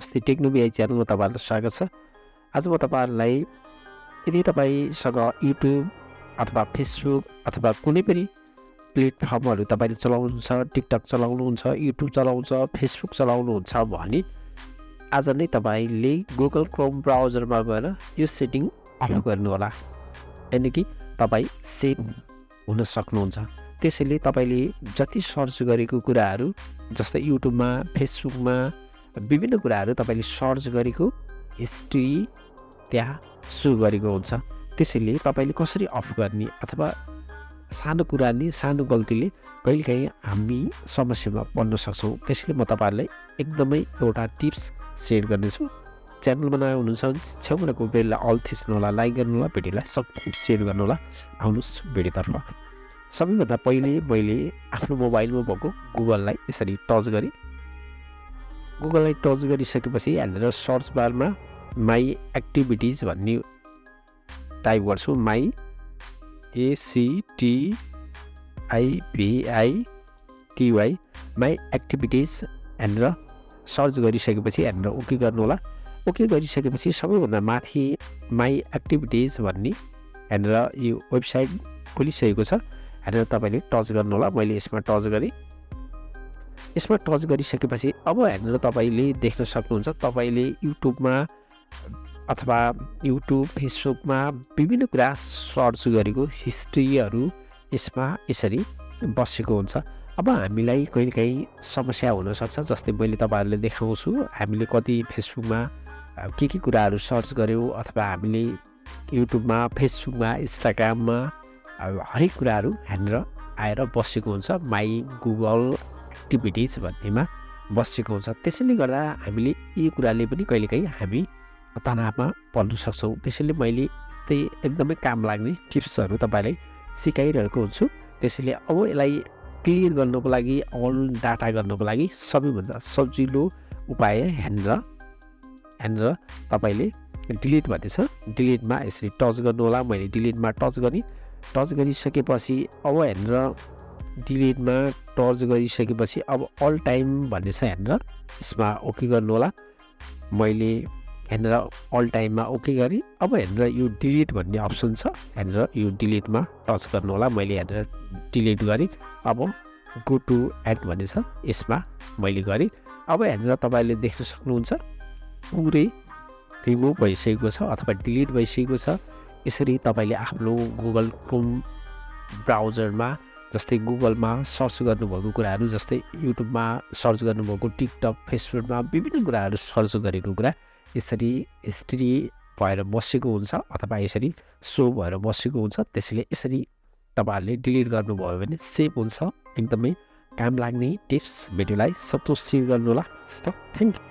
नमस्ते टेक्नोबिआई च्यानलमा तपाईँहरूलाई स्वागत छ। आज म तपाईँहरूलाई यदि तपाईँसँग युट्युब अथवा फेसबुक अथवा कुनै पनि प्लेटफर्महरू तपाईँले चलाउनुहुन्छ, टिकटक चलाउनुहुन्छ, युट्युब चलाउँछ, फेसबुक चलाउनुहुन्छ भने आज नै तपाईँले गुगल क्रोम ब्राउजरमा गएर यो सेटिङ अफ गर्नुहोला, यानि कि तपाईँ सेभ हुन सक्नुहुन्छ। त्यसैले तपाईँले जति सर्च गरेको कुराहरू जस्तै युट्युबमा, फेसबुकमा विभिन्न कुराहरू तपाईँले सर्च गरेको हिस्ट्री त्यहाँ सो गरेको हुन्छ। त्यसैले तपाईँले कसरी अफ गर्ने अथवा सानो कुराले सानो गल्तीले कहिलेकाहीँ हामी समस्यामा पर्न सक्छौँ। त्यसैले म तपाईँहरूलाई एकदमै एउटा टिप्स सेयर गर्नेछु। च्यानलमा नयाँ हुनुहुन्छ भने छेउमा रहेको बेललाई अल थिच्नुहोला, लाइक गर्नुहोला, भिडियोलाई सबैले सेयर गर्नुहोला। आउनुहोस् भिडियोतर्फ। सबैभन्दा पहिले मैले आफ्नो मोबाइलमा भएको गुगललाई यसरी टच गरेँ। गुगललाई टच गरिसकेपछि यहाँनिर सर्च बारमा माई एक्टिभिटिज भन्ने टाइप गर्छु। माई ACTIVITY माई एक्टिभिटिज यहाँनिर सर्च गरिसकेपछि यहाँनिर ओके गर्नुहोला। ओके गरिसकेपछि सबैभन्दा माथि माई एक्टिभिटिज भन्ने यहाँनिर यो वेबसाइट खोलिसकेको छ। यहाँनिर तपाईँले टच गर्नुहोला। मैले यसमा टच गरेँ। यसमा टच गरिसकेपछि अब यहाँनिर तपाईँले देख्न सक्नुहुन्छ तपाईँले युट्युबमा अथवा युट्युब फेसबुकमा विभिन्न कुरा सर्च गरेको हिस्ट्रीहरू यसमा यसरी बसेको हुन्छ। अब हामीलाई कहिलेकाहीँ समस्या हुनसक्छ। जस्तै मैले तपाईँहरूले देखाउँछु हामीले कति फेसबुकमा के कुराहरू सर्च गऱ्यौँ अथवा हामीले युट्युबमा, फेसबुकमा, इन्स्टाग्राममा हरेक कुराहरू यहाँनिर आएर बसेको हुन्छ। माई गुगल एक्टिभिटिज भन्नेमा बसेको हुन्छ। त्यसैले गर्दा हामीले यी कुराले पनि कहिलेकाहीँ हामी तनावमा पर्न सक्छौँ। त्यसैले मैले त्यही एकदमै काम लाग्ने टिप्सहरू तपाईँलाई सिकाइरहेको हुन्छु। त्यसैले अब यसलाई क्लियर गर्नको लागि, अल डाटा गर्नको लागि सबैभन्दा सजिलो उपाय यहाँनिर तपाईँले डिलिट भन्ने छ। डिलिटमा यसरी टच गर्नुहोला। मैले डिलिटमा टच गरेँ। टच गरिसकेपछि अब यहाँनिर डिलिटमा टच गरिसकेपछि अब अल टाइम भन्ने छ। यहाँनिर यसमा ओके गर्नुहोला। मैले यहाँनिर अल टाइममा ओके गरेँ। अब यहाँनिर यो डिलिट भन्ने अप्सन छ। यहाँनिर यो डिलिटमा टच गर्नुहोला। मैले यहाँनिर डिलिट गरेँ। अब गो टु एड भन्ने छ, यसमा मैले गरेँ। अब यहाँनिर तपाईँले देख्न सक्नुहुन्छ पुरै रिमुभ भइसकेको छ अथवा डिलिट भइसकेको छ। यसरी तपाईँले आफ्नो गुगल क्रोम ब्राउजरमा जस्तै गुगलमा सर्च गर्नुभएको कुराहरू, जस्तै युट्युबमा सर्च गर्नुभएको, टिकटक, फेसबुकमा विभिन्न कुराहरू सर्च गरेको कुरा यसरी हिस्ट्री भएर बसेको हुन्छ अथवा यसरी सो भएर बसेको हुन्छ। त्यसैले यसरी तपाईँहरूले डिलिट गर्नुभयो भने सेभ हुन्छ। एकदमै काम लाग्ने टिप्स। भिडियोलाई सबैले सेयर गर्नुहोला। Thank you.